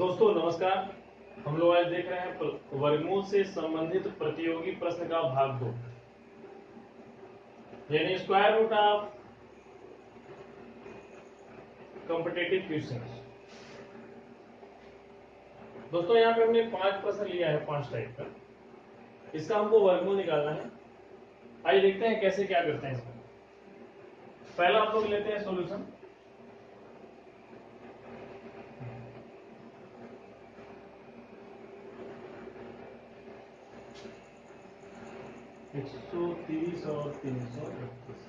दोस्तों नमस्कार। हम लोग आज देख रहे हैं वर्गमूल से संबंधित प्रतियोगी प्रश्न का भाग 2, यानी square root of competitive questions. दोस्तों यहाँ पे हमने 5 प्रश्न लिया है, 5 टाइप का। इसका हमको वर्गमूल निकालना है। आइए देखते हैं कैसे क्या करते हैं इसमें। पहला हम लोग लेते हैं सॉल्यूशन। (130 और 331).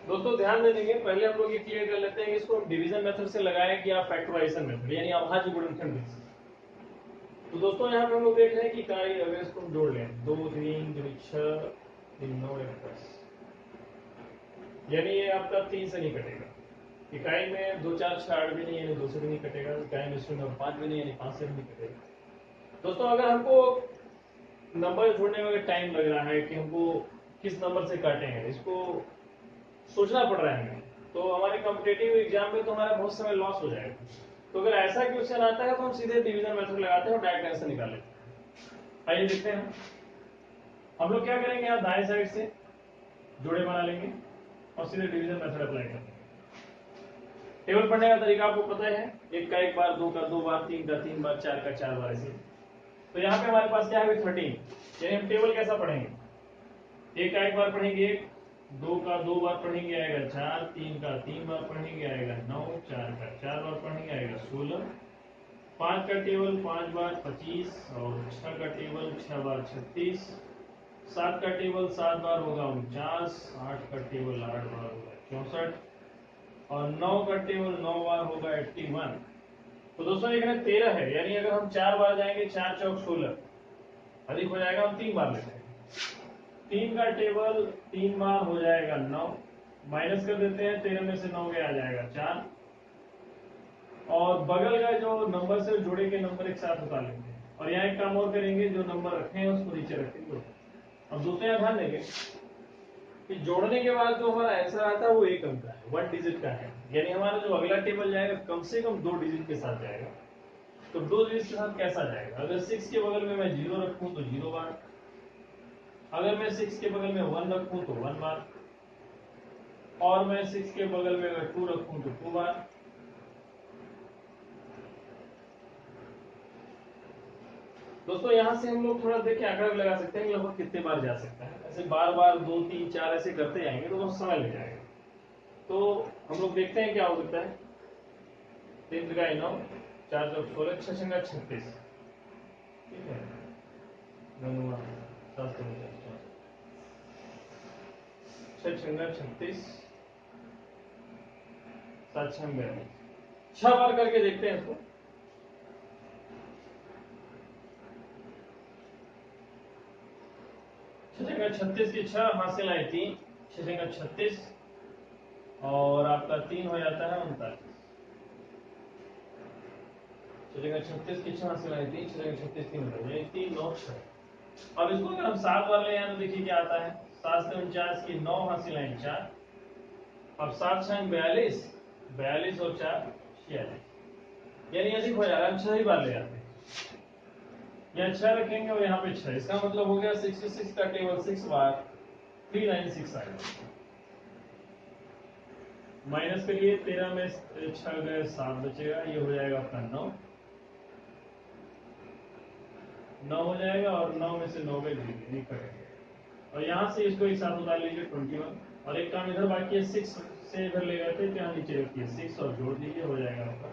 दोस्तों ध्यान दे देंगे, पहले हम लोग ये क्लियर कर लेते हैं कि इसको डिवीजन मेथड से लगाएं कि आप फैक्टराइजेशन मेथड यानी अभाज्य गुणनखंड से। तो दोस्तों यहाँ पे हम लोग देख रहे हैं कि इकाई अगर इसको हम जोड़ लें 2 3 2 6 3 9 1 10, यानी ये आपका 3 से नहीं कटेगा। इकाई में 2 4 6 8 भी नहीं, यानी 2 से भी नहीं कटेगा। इकाई में 0 और 5 भी नहीं, यानी 5 से भी नहीं कटेगा। दोस्तों अगर हमको नंबर जोड़ने में टाइम लग रहा है कि हमको किस नंबर से काटेंगे, इसको सोचना पड़ रहा है हमें, तो हमारे कॉम्पिटिटिव एग्जाम में तो हमारा बहुत समय लॉस हो जाएगा। तो अगर ऐसा क्वेश्चन आता है तो हम सीधे डिवीजन मेथड लगाते हैं और डायरेक्ट आंसर निकाल लेते हैं। आइए देखते हैं हम लोग क्या करेंगे। यहाँ दाएं साइड से जोड़े बना लेंगे और सीधे डिवीजन मेथड अप्लाई करेंगे। टेबल पढ़ने का तरीका आपको पता है, 1 का 1 बार, 2 का 2 बार, 3 का 3 बार, 4 का 4 बार ऐसे। तो यहाँ पे हमारे पास क्या है 13, यानी हम टेबल कैसा पढ़ेंगे। 1 का 1 बार पढ़ेंगे 1, 2 का 2 बार पढ़ेंगे आएगा 4, 3 का 3 बार पढ़ेंगे आएगा 9, 4 का 4 बार पढ़ेंगे आएगा 16, 5 का टेबल 5 बार 25 और 6 का टेबल 6 बार 36, 7 का टेबल 7 बार होगा 49, 8 का टेबल 8 बार होगा 64 और 9 का टेबल 9 बार होगा 81। तो दोस्तों ये 13 है, यानी अगर हम 4 बार जाएंगे 4 चौक 16, अधिक हो जाएगा, हम 3 बार लेते हैं। 3 का टेबल 3 बार हो जाएगा 9, माइनस कर देते हैं, 13 में से 9 गया आ जाएगा 4 और बगल का जो नंबर से जोड़े के नंबर एक साथ उतार लेंगे। और यहाँ एक काम और करेंगे, जो नंबर रखे हैं उसको नीचे रखेंगे। अब दोस्तों यहाँ ध्यान देंगे कि जोड़ने के बाद जो हमारा आंसर आता है वो 1 अंक का है, 1 डिजिट का है, यानी हमारा जो अगला टेबल जाएगा कम से कम 2 डिजिट के साथ जाएगा। तो 2 डिजिट के साथ कैसा जाएगा, अगर 6 के बगल में मैं 0 रखूं तो 0 बार, अगर मैं 6 के बगल में 1 रखूं तो 1 बार, और मैं 6 के बगल में अगर 2 रखूं तो 2 बार। दोस्तों यहां से हम लोग थोड़ा देखिए आंकड़ा भी लगा सकते हैं कि लगभग कितने बार जा सकता है। ऐसे बार बार 2 3 4 ऐसे करते जाएंगे तो बहुत समय लग जाएगा। तो हम लोग देखते हैं क्या हो सकता है। 3 3 9, 4 चौक 16, 6 छंगा 36, ठीक है, 6 छंगा 36, 7 छंग 42, 6 बार करके देखते हैं इसको। 6 छंगा 36 की 6 हासिल आए 3, 6 छंगा 36 और आपका 3 हो जाता है 39। 36 की 6 हासिल आए 3, 36 3 3 9 6। अब इसको अगर हम 7 बार ले आए तो देखिए क्या आता है। 7 से 49 की 9 हासिल आए 4, अब 7 छंग 42, 42 और 4 46, यानी अधिक हो जाएगा। हम 6 ही बार ले आते हैं, यहाँ 6 रखेंगे और यहाँ पे 6, इसका मतलब हो गया 66 का टेबल 6 बार 396 आएगा। माइनस करिए, 13 में 6 गए 7 बचेगा, ये हो जाएगा आपका 9 हो जाएगा और 9 में से 9 गए नहीं करेंगे। और यहाँ से इसको एक साथ उतार लीजिए 21, और एक काम इधर बाकी है 6 से इधर ले गए थे तो यहाँ नीचे रखिए 6 और जोड़ दीजिए, हो जाएगा आपका।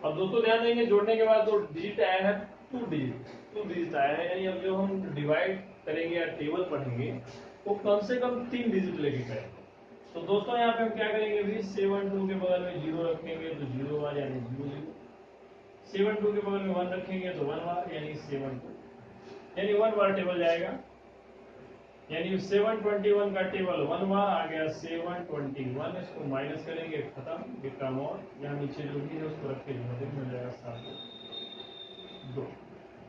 अब दोस्तों ध्यान देंगे जोड़ने के बाद जो डिजिट आया है 2 डिजिट आया है, यानी अब जो हम डिवाइड करेंगे या टेबल पढ़ेंगे वो कम से कम 3 डिजिट लेके करेंगे। तो दोस्तों यहाँ पे हम क्या करेंगे भी 7 2 के बगल में 0 रखेंगे तो 0 बार यानी 0 0, 7 2 के बगल में 1 रखेंगे तो 1 बार यानी 7 2, यानी 1 बार टेबल जाएगा, यानी 721 का टेबल 1 बार आ गया 721। इसको माइनस करेंगे, खत्म, एक काम और, यहाँ नीचे जो भी है उसको रख के जो मिल जाएगा 7 2।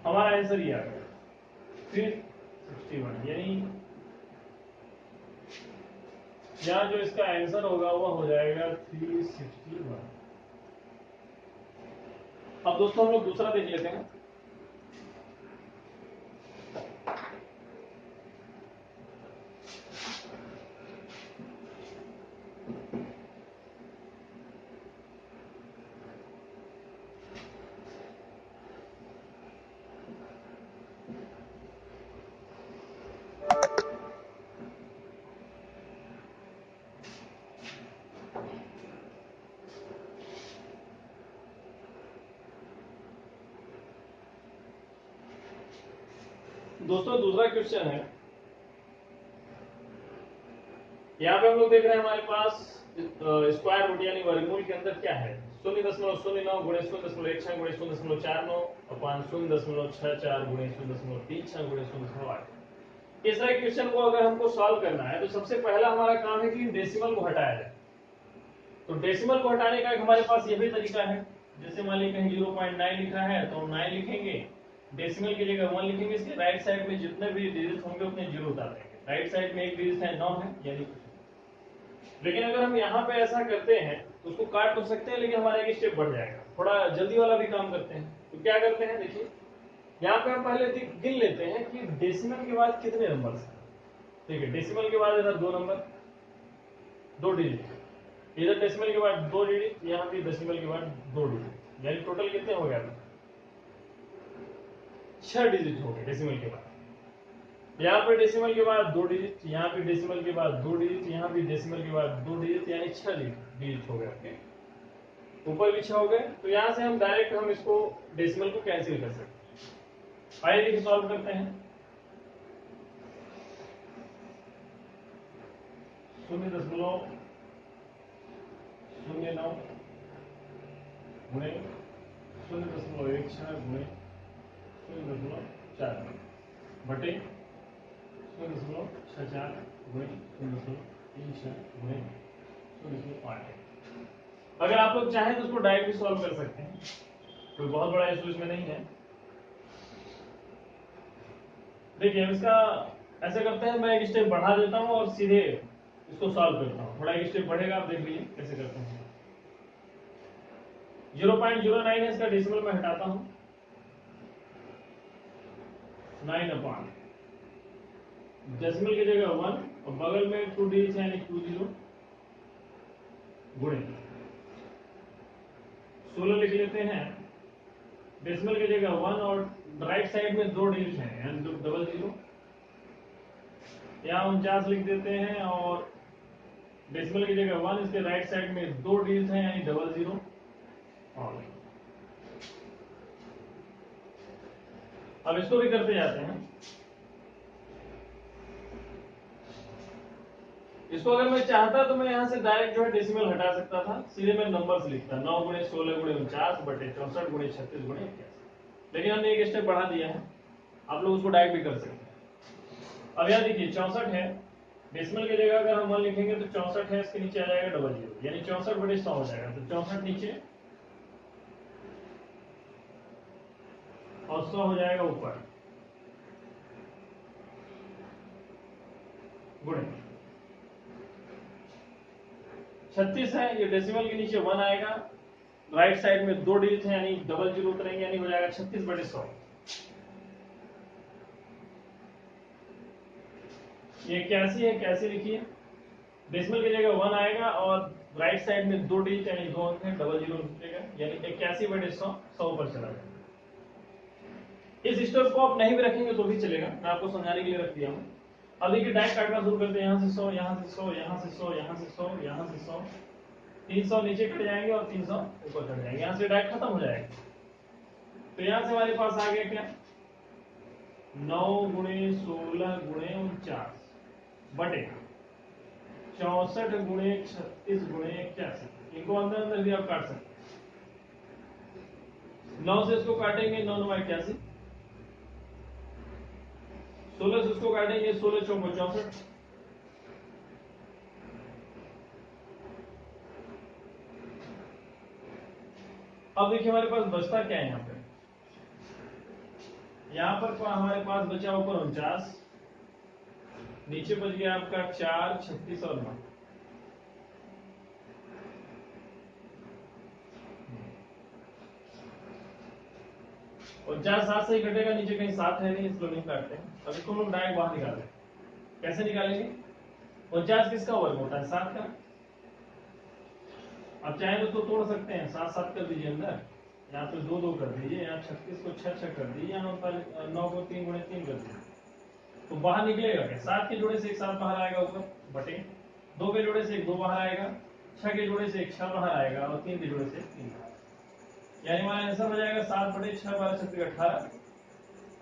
हमारा आंसर ये आ गया 361, यानी यहाँ जो इसका आंसर होगा वो हो जाएगा 361। अब दोस्तों हम लोग दूसरा देख लेते हैं। दोस्तों दूसरा क्वेश्चन है, यहाँ पे हम लोग देख रहे हैं हमारे पास स्क्वायर रूट यानी वर्गमूल के अंदर क्या है, 0.09 गुणे 0.16 गुणे 0.49 अपान 0.64 गुणे 0.36 गुणे 0.8। इस तरह क्वेश्चन को अगर हमको सॉल्व करना है तो सबसे पहला हमारा काम है कि डेसिमल को हटाया जाए। तो डेसिमल को हटाने का एक हमारे पास ये भी तरीका है। जैसे मान लीजिए कहीं 0.9 लिखा है तो हम 9 लिखेंगे, डेसिमल की जगह 1 लिखेंगे, इसके राइट साइड में जितने भी डिजिट होंगे उतने जीरो उतार देंगे। राइट साइड में एक डिजिट है 9 है यानी, लेकिन अगर हम यहाँ पे ऐसा करते हैं तो उसको काट तो सकते हैं लेकिन हमारा एक स्टेप बढ़ जाएगा। थोड़ा जल्दी वाला भी काम करते हैं। तो क्या करते हैं, देखिए यहाँ पे हम पहले गिन लेते हैं कि डेसिमल के बाद कितने नंबर्स हैं। ठीक है, डेसिमल के बाद इधर 2 नंबर 2 डिजिट, इधर डेसिमल के बाद 2 डिजिट, यहाँ भी डेसिमल के बाद 2 डिजिट, यानी टोटल कितने हो गया, 6 डिजिट हो गए डेसिमल के बाद। यहाँ पे डेसिमल के बाद 2 डिजिट, यहाँ पे डेसिमल के बाद 2 डिजिट, यहाँ भी डेसिमल के बाद 2 डिजिट, यानी 6 डिजिट हो गए आपके, ऊपर भी 6 हो गए। तो यहाँ से हम डायरेक्ट हम इसको डेसिमल को कैंसिल कर सकते हैं। आइए देखिए सॉल्व करते हैं। 0.09 गुणे 0.16 गुणे 0.4 बटे 0.64 गुणे 0.36 गुणे 0.8। अगर आप लोग चाहें तो उसको डायरेक्ट भी सॉल्व कर सकते हैं, कोई बहुत बड़ा इशू इसमें नहीं है। देखिए हम इसका ऐसे करते हैं, मैं एक स्टेप बढ़ा देता हूं और सीधे इसको सॉल्व करता हूं। थोड़ा एक स्टेप बढ़ेगा, आप देख लीजिए कैसे करते हैं। 0.09 है, इसका डेसिमल में हटाता हूं, 9 अपान डेसिमल की जगह 1 और बगल में 2 डिजिट है यानी 20 गुणे 16 लिख लेते हैं, डेसिमल की जगह 1 और राइट साइड में 2 डिजिट है यानी 00, यहाँ 49 लिख देते हैं और डेसिमल की जगह 1, इसके राइट साइड में 2 डिजिट है यानी 00। और अब इसको भी करते जाते हैं। इसको अगर मैं चाहता तो मैं यहाँ से डायरेक्ट जो है डेसिमल हटा सकता था, सीधे मैं नंबर्स लिखता 9 गुणे 16 गुणे 49 बटे 64 गुणे 36 गुणे 81। लेकिन हमने एक स्टेप बढ़ा दिया है, आप लोग उसको डायरेक्ट भी कर सकते हैं। अब यहाँ देखिए 64 है, डेसिमल की जगह अगर हम 1 लिखेंगे तो 64 है, इसके नीचे आ जाएगा 00 यानी 64 बटे 100 हो जाएगा। तो 64 नीचे और 100 हो जाएगा ऊपर, गुणे 36 है, ये डेसिमल के नीचे 1 आएगा, राइट साइड में 2 डिजिट है यानी 00 उतरेंगे यानी हो जाएगा 36 बटे 100। ये 81 है, 81 लिखिए, डेसिमल की जगह 1 आएगा और राइट साइड में 2 डिजिट यानी 2 अंक है, 00 उतरेगा यानी 81 बटे 100, 100 पर चला जाएगा। इस स्टेप को आप नहीं भी रखेंगे तो भी चलेगा, मैं आपको समझाने के लिए रख दिया हूं। अब देखिए डायरेक्ट काटना शुरू करते हैं, यहाँ से 100, यहाँ से 100, यहाँ से 100, यहाँ से 100, यहाँ से 100, 300 नीचे कट जाएंगे और 300 ऊपर कट जाएंगे, यहाँ से डायरेक्ट खत्म हो जाएगा। तो यहाँ से हमारे पास आ गया क्या, 9 गुणे 16 गुणे 49 बटे 64 गुणे 36 गुणे 81। इनको अंदर अंदर भी आप काट सकते हैं। 9 से इसको काटेंगे 9 9 81, 16 से उसको काटेंगे 16 चौक 64, अब देखिए हमारे पास बचता क्या है, यहाँ पर हमारे पास बचा ऊपर 49, नीचे बच गया आपका 4 36 और 9। 49 7 से ही कटेगा, नीचे कहीं 7 है नहीं, इसलिए नहीं काटते हैं। अब इसको हम लोग डायरेक्ट बाहर निकाल लें। कैसे निकालेंगे? 49 किसका वर्ग होता है? 7 का। अब चाहे तो तोड़ सकते हैं, 7 7 कर दीजिए अंदर, यहाँ पे 2 2 कर दीजिए, यहाँ 36 को 6 6 कर दीजिए, यहाँ 9 को 3 गुणे 3 कर दीजिए। तो बाहर निकलेगा क्या? 7 के जोड़े से एक 7 बाहर आएगा ऊपर, बटे 2 के जोड़े से एक 2 बाहर आएगा, 6 के जोड़े से एक 6 बाहर आएगा, और 3 के जोड़े से 3 बाहर। यानी हमारा आंसर हो जाएगा 7 बटे 6 12 36 18,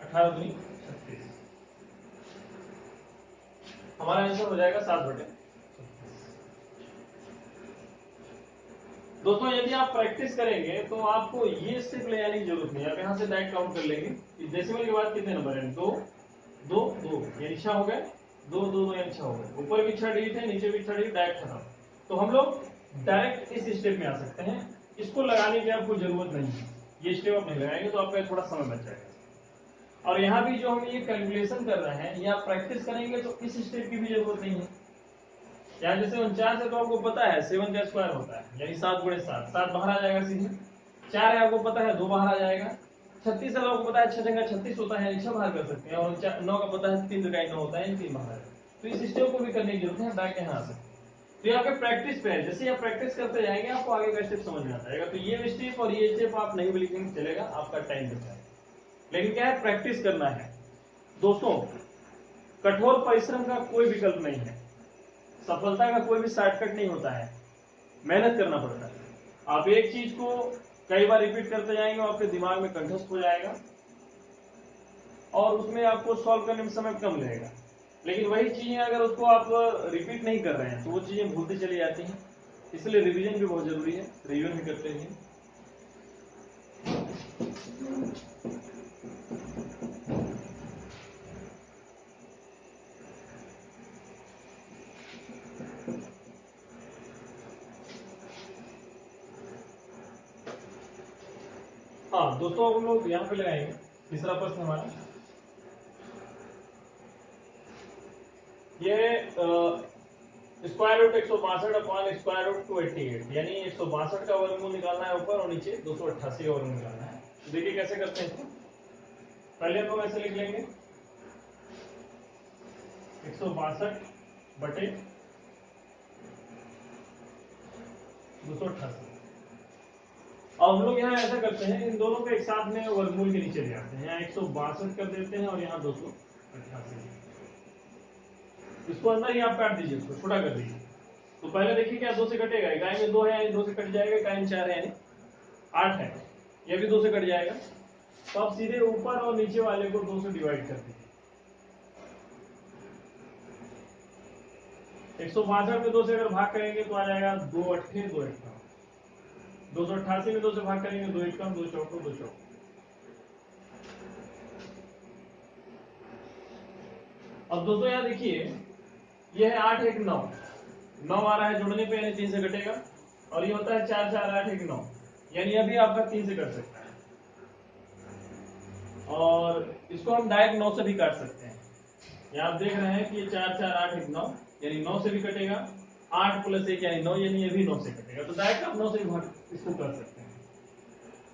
18 दूनी 36। हमारा आंसर हो जाएगा 7 बटे। दोस्तों यदि आप प्रैक्टिस करेंगे तो आपको ये स्टेप ले जाने की जरूरत नहीं है। आप यहाँ से डायरेक्ट काउंट कर लेंगे कि डेसिमल के बाद कितने नंबर हैं? 2 2 2 यानी 6 हो गए, 2 2 2 यानी 6 हो गए। ऊपर भी 6 डिजिट है, नीचे भी 6 डिजिट, डायरेक्ट खत्म। तो हम लोग डायरेक्ट इस स्टेप में आ सकते हैं, इसको लगाने की आपको जरूरत नहीं है। ये स्टेप आप नहीं लगाएंगे तो आपका थोड़ा समय बच जाएगा। और यहाँ भी जो हम ये कैलकुलेशन कर रहे हैं, ये आप प्रैक्टिस करेंगे तो इस स्टेप की भी जरूरत नहीं है। यहाँ जैसे 49 है तो आपको पता है 7 का स्क्वायर होता है, यानी 7 गुणे 7, 7 बाहर आ जाएगा सीधे। 4 है आपको पता है 2 बाहर आ जाएगा। 36 है आपको पता है 6 जगह 36 होता है, 6 बाहर कर सकते हैं। और 9 का पता है 3 जगह 9 होता है, 3 बाहर है। तो इस स्टेप को भी करने की जरूरत है, डायरेक्ट यहाँ आ सकते हैं। तो ये आपके प्रैक्टिस पे है, जैसे आप प्रैक्टिस करते जाएंगे आपको आगे का स्टेप समझ में आता जाएगा। तो ये स्टेप और ये स्टेप आप नहीं भी लिखेंगे चलेगा, आपका टाइम बच जाएगा। लेकिन क्या है, प्रैक्टिस करना है दोस्तों। कठोर परिश्रम का कोई विकल्प नहीं है, सफलता का कोई भी शॉर्टकट नहीं होता है, मेहनत करना पड़ता है। आप एक चीज को कई बार रिपीट करते जाएंगे और आपके दिमाग में कंठस्थ हो जाएगा, और उसमें आपको सॉल्व करने में समय कम लगेगा। लेकिन वही चीजें अगर उसको आप रिपीट नहीं कर रहे हैं तो वो चीजें भूलती चली जाती हैं। इसलिए रिवीजन भी बहुत जरूरी है, रिवीजन भी करते रहिए। हाँ दोस्तों, हम लोग यहाँ पे लगाएंगे तीसरा प्रश्न हमारा। ये square root 162 upon square root 288, यानी 162 का वर्गमूल निकालना है ऊपर, और नीचे 288 का वर्गमूल निकालना है। तो देखिए कैसे करते हैं। पहले हम लोग ऐसे लिख लेंगे 162 बटे 288। और हम लोग यहाँ ऐसा करते हैं, इन दोनों को एक साथ में वर्गमूल के नीचे ले आते हैं। यहाँ 162 कर देते हैं और यहाँ 288। इसको अंदर ही आप काट दीजिए, इसको छोटा कर दीजिए। तो पहले देखिए क्या 2 से कटेगा, गाय में 2 है यानी 2 से कट जाएगा, गाय में 4 है यानी 8 है, ये भी 2 से कट जाएगा। तो आप सीधे ऊपर और नीचे वाले को 2 से डिवाइड कर दीजिए। 162 में 2 से अगर भाग करेंगे तो आ जाएगा 2 अट्ठे 2 अट्ठा। 288 में 2 से भाग करेंगे 2 एक कम 2 चौको 2 चौको। अब दोस्तों यहाँ देखिए, यह है 8 1 9, 9 आ रहा है जोड़ने पे, यानी 3 से कटेगा। और ये होता है 4 4 8 1 9, यानी अभी आपका 3 से कट सकता है। और इसको हम डायरेक्ट 9 से भी काट सकते हैं। यहाँ आप देख रहे हैं कि ये 4 4 8 1 9, यानी 9 से भी कटेगा। 8 प्लस 1 यानी 9, यानी ये भी 9 से कटेगा। तो डायरेक्ट आप 9 से भी भाग इसको कर सकते हैं।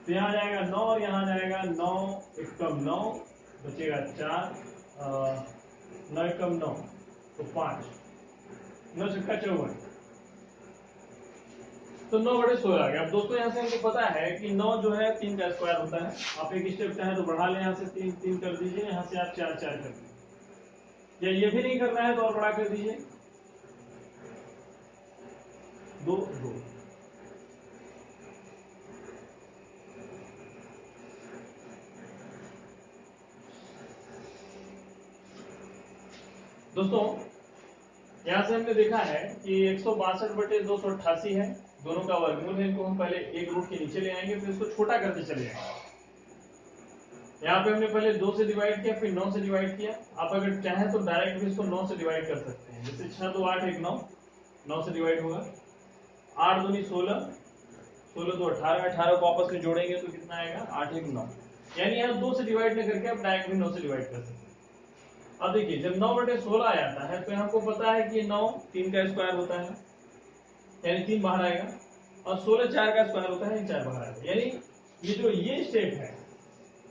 तो यहाँ जाएगा 9 और यहाँ जाएगा 9 एक कम 9, बचेगा 4, 9 एक कम 9 तो 5, 9 छक्का 54, तो 9 बटे 16 आ गया। अब दोस्तों यहाँ से हमको पता है कि 9 जो है 3 का स्क्वायर होता है। आप एक स्टेप चाहे तो बढ़ा लें, यहाँ से 3 3 कर दीजिए, यहाँ से आप 4 4 कर दीजिए, या ये भी नहीं करना है तो और बड़ा कर दीजिए 2 2। दोस्तों यहाँ से हमने देखा है कि 162 बटे 288 है, दोनों का वर्गमूल है। इनको हम पहले एक रूट के नीचे ले आएंगे, फिर इसको छोटा करते चले जाएंगे। यहाँ पे हमने पहले 2 से डिवाइड किया, फिर 9 से डिवाइड किया। आप अगर चाहें तो डायरेक्ट भी इसको 9 से डिवाइड कर सकते हैं। जैसे 6 2 8 1 9, 9 से डिवाइड होगा। 8 दूनी 16, 16 2 18, 18 को आपस में जोड़ेंगे तो कितना आएगा 8 1 9, यानी यहाँ 2 से डिवाइड न करके आप डायरेक्ट भी 9 से डिवाइड कर सकते हैं। अब देखिए जब 9 बटे 16 आ जाता है तो हमको पता है कि ये 9 3 का स्क्वायर होता है, यानी 3 बाहर आएगा, और 16 4 का स्क्वायर होता है, 4 बाहर आएगा। यानी ये जो ये स्टेप है,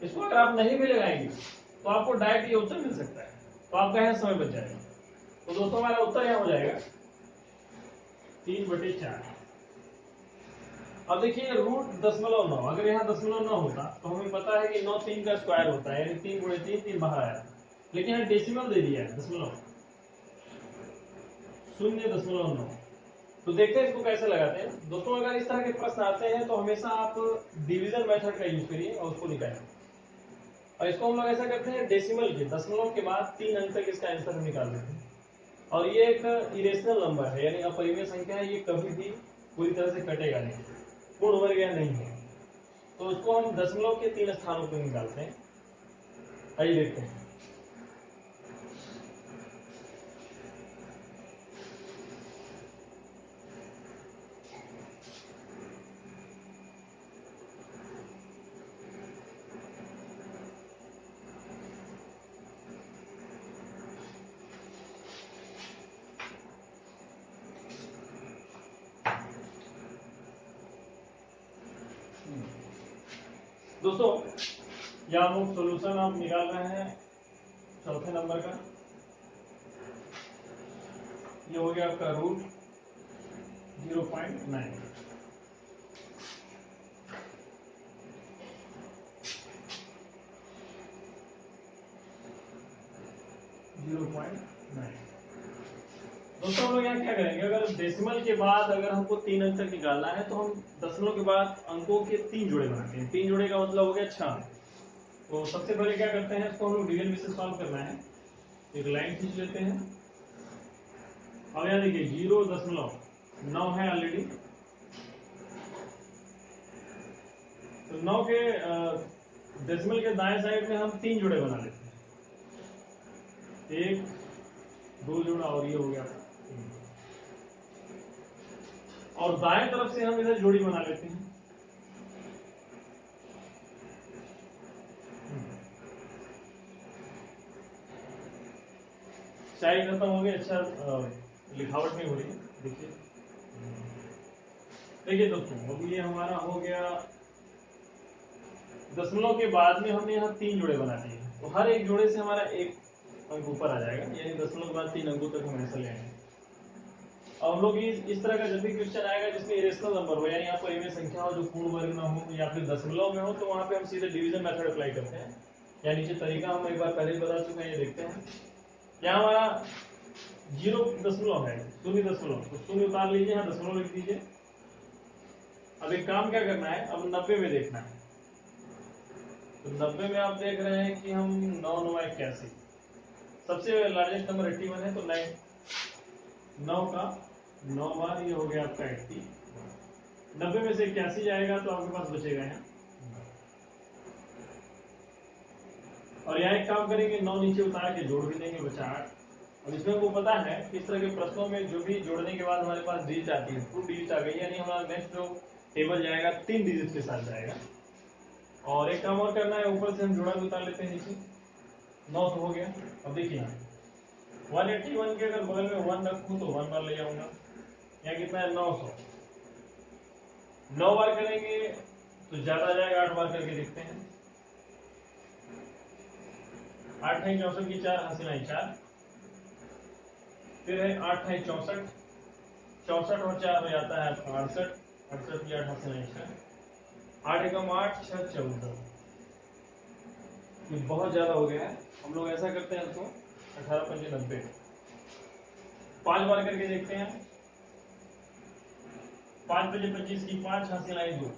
इसको अगर आप नहीं भी लगाएंगे तो आपको डायरेक्ट ये उत्तर मिल सकता है, तो आपका यहाँ समय बच जाएगा। तो दोस्तों हमारा उत्तर यहाँ हो जाएगा 3/4। अब देखिए √.9, अगर यहाँ 0.9 होता तो हमें पता है कि 9 3 का स्क्वायर होता है, यानी 3 × 3 3 बाहर आया, लेकिन यहाँ डेसिमल दे दिया है 0.9। तो देखते हैं इसको कैसे लगाते हैं। दोस्तों अगर इस तरह के प्रश्न आते हैं तो हमेशा आप डिवीजन मेथड का यूज करिए और उसको निकालिए। और इसको हम लोग ऐसा करते हैं, डेसिमल के दशमलव के बाद 3 अंक तक इसका आंसर हम निकाल देते हैं। और ये एक इरेशनल नंबर है, यानी अपरिमेय संख्या है, ये कभी भी पूरी तरह से कटेगा नहीं, पूर्ण वर्ग या नहीं है। तो इसको हम दशमलव के 3 स्थानों पर निकालते हैं। आइए देखते हैं। दोस्तों यह हम लोग सोल्यूशन आप निकाल रहे हैं चौथे नंबर का। ये हो गया आपका √0.9। दोस्तों हम लोग यहाँ क्या करेंगे, अगर डेसिमल के बाद अगर हमको 3 अंक तक निकालना है तो हम दशमलव के बाद अंकों के 3 जोड़े बनाते हैं। 3 जोड़े का मतलब हो गया 6। तो सबसे पहले क्या करते हैं, इसको हम लोग डिवीजन में से सॉल्व करना है। एक लाइन खींच लेते हैं। अब यहाँ देखिए 0.9 है ऑलरेडी, तो 9 के डेसिमल के दाएं साइड में हम 3 जोड़े बना लेते हैं। 1 2 जोड़ा और ये हो गया 3। और दाएं तरफ से हम इधर जोड़ी बना लेते हैं। शायद खत्म हो गई, अच्छा लिखावट नहीं हो रही है। देखिए दोस्तों अब ये हमारा हो गया, दशमलव के बाद में हमने यहाँ 3 जोड़े बना दिए, तो हर एक जोड़े से हमारा 1 अंक ऊपर आ जाएगा, यानी दशमलव के बाद 3 अंकों तक हम ऐसा ले आएंगे। अब हम लोग इस तरह का जब भी क्वेश्चन आएगा जिसमें इरेशनल नंबर हो, यानी आपको परिमेय संख्या हो जो पूर्ण वर्ग ना हो या फिर दशमलव में हो, तो वहां पे हम सीधे डिवीजन मेथड अप्लाई करते हैं। या नीचे तरीका हम एक बार पहले ही बता चुके हैं, ये देखते हैं। यहाँ हमारा 0.0 है, 0.0, तो 0 उतार लीजिए, यहाँ दशमलव लिख दीजिए। अब एक काम क्या करना है, अब 90 में देखना है। तो 90 में आप देख रहे हैं कि हम 9 9 81, सबसे लार्जेस्ट नंबर 81 है, तो 9 का 9 बार ये हो गया आपका 80। 90 में से 81 जाएगा तो आपके पास बचेगा यहाँ। और यहाँ एक काम करेंगे, 9 नीचे उतार के जोड़ भी देंगे, बचा 8। अब इसमें वो पता है इस तरह के प्रश्नों में जो भी जोड़ने के बाद हमारे पास डिजिट आती है, 2 डिजिट आ गई, यानी हमारा नेक्स्ट जो टेबल जाएगा 3 डिजिट के साथ जाएगा। और एक काम और करना है, ऊपर से हम जोड़ा भी उतार लेते हैं नीचे। 9 तो हो गया। अब देखिए 181 के अगर बगल में 1 रखूं तो 1 बार ले जाऊंगा, यहाँ कितना है 900। 9 बार करेंगे तो ज्यादा जाएगा, 8 बार करके देखते हैं। 8 है 64 की 4 हासिल है 4, फिर है 8 है 64, 64 और 4 हो जाता है 68, 68 की 8 हासिल है 6, 8 एकम 8 6 14। ये बहुत ज्यादा हो गया है, हम लोग ऐसा करते हैं इसको 18 5 90, 5 बार करके देखते हैं। 5 5 25 की 5 हासिल आई 2,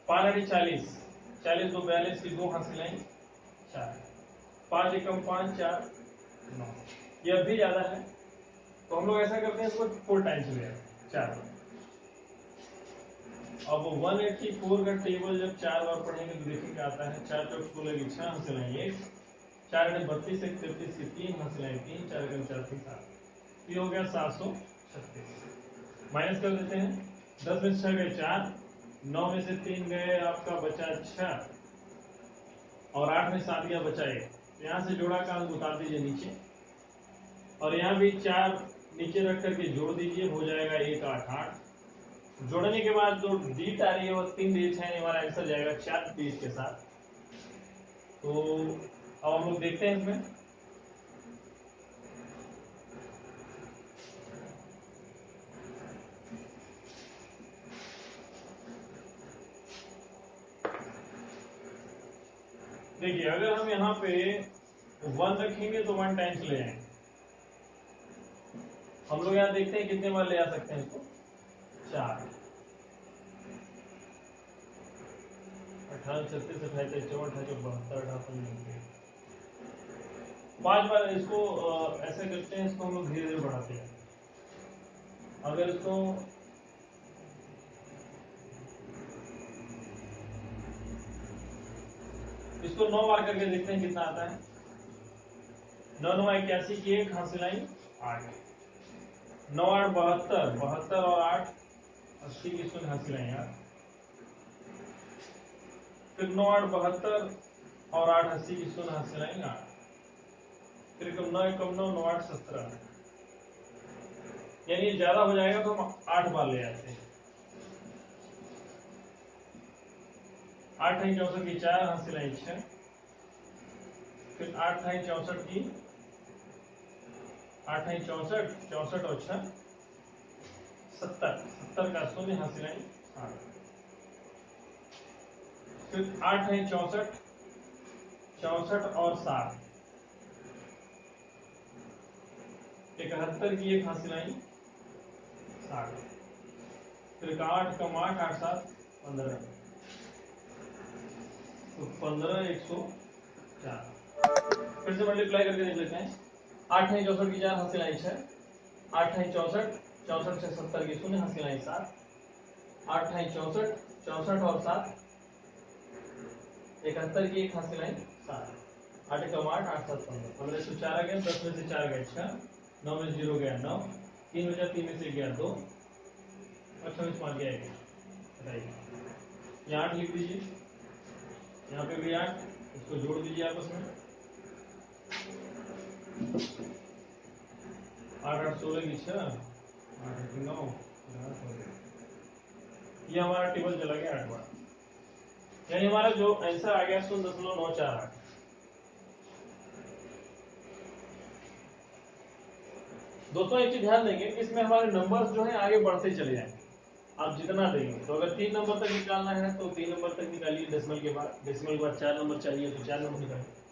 5 8 40, 40 2 42 की 2 हासिल आई 4, 5 एकम 5 4 9। ये अब भी ज्यादा है, तो हम लोग ऐसा करते हैं इसको 4 टाइम्स ले 4। अब 184 का टेबल जब 4 बार पढ़ेंगे तो देखिए क्या आता है। 4 चौक 16 की 6 हासिल आई 1, 4 8 32 1 33 की 3 हासिल आई 3, 4 एकम 4 3 7, ये हो गया 736। माइनस कर देते हैं, 10 में से 6 गए 4, 9 में से 3 गए आपका बचा 6, और 8 में 7 गया बचा 1। यहाँ से जोड़ा का अंक उतार दीजिए नीचे, और यहाँ भी 4 नीचे रख करके जोड़ दीजिए, हो जाएगा 1 8 8। जोड़ने के बाद जो डिजिट आ रही है वो 3 डिजिट है, हमारा आंसर जाएगा 4 डिजिट के साथ। तो अब हम लोग देखते हैं इसमें। देखिए अगर हम यहाँ पे 1 रखेंगे तो 1 टाइम्स ले आएंगे। हम लोग यहाँ देखते हैं कितने बार ले आ सकते हैं इसको, 4। 18, 36, 28, 24, 28, 72, 58, 5 बार इसको ऐसे करते हैं। इसको हम लोग धीरे धीरे बढ़ाते हैं। अगर इसको इसको 9 बार करके देखते हैं कितना आता है। 9 9 81 की 1 हासिल आई 8, 9 8 72, 72 और 8 80 की इसको हासिल आई 8, फिर 9 8 72 और 8 80 की इसको हासिल आई 8, फिर 9 1 9 9 8 17, यानी ज्यादा हो जाएगा तो हम 8 बार ले आते हैं। 8 है 64 की 4 हासिल आई 6, फिर 8 है 64 की 8 है 64, 64 और 6 70, 70 का 0 हासिल आई 8, फिर 8 है 64, 64 और 7 71 की 1 हासिल आई 60, फिर 8 कम 8 8 7 15, तो 15 104। फिर से मल्टीप्लाई करके देख लेते हैं। 8 है 64 की 4 हासिल आई 6, 8 है 64, 64 से 70 की 0 हासिल आई 7, 8 है 64, 64 और 7 71 की 1 हासिल आई 7, 8 कम 8 8 7 15, 15 से 4 आ गया, 10 में से 4 गया 6, 9 में से 0 गया 9, 3 बचा, 3 में से गया 2 और 26 5 गया 1। बताइए, यहाँ 8 लिख दीजिए, यहाँ पे भी 8, इसको जोड़ दीजिए आपस में। 8 8 16 की 6, 8 8 9, ये हमारा टेबल चला गया 8 बार, यानी हमारा जो आंसर आ गया 0.948। दोस्तों एक चीज ध्यान देंगे, इसमें हमारे नंबर्स जो है आगे बढ़ते चले जाएंगे। आप जितना देंगे, तो अगर 3 नंबर तक निकालना है तो 3 नंबर तक निकालिए डेसिमल के बाद, डेसिमल के बाद 4 नंबर चाहिए तो 4 नंबर निकालिए।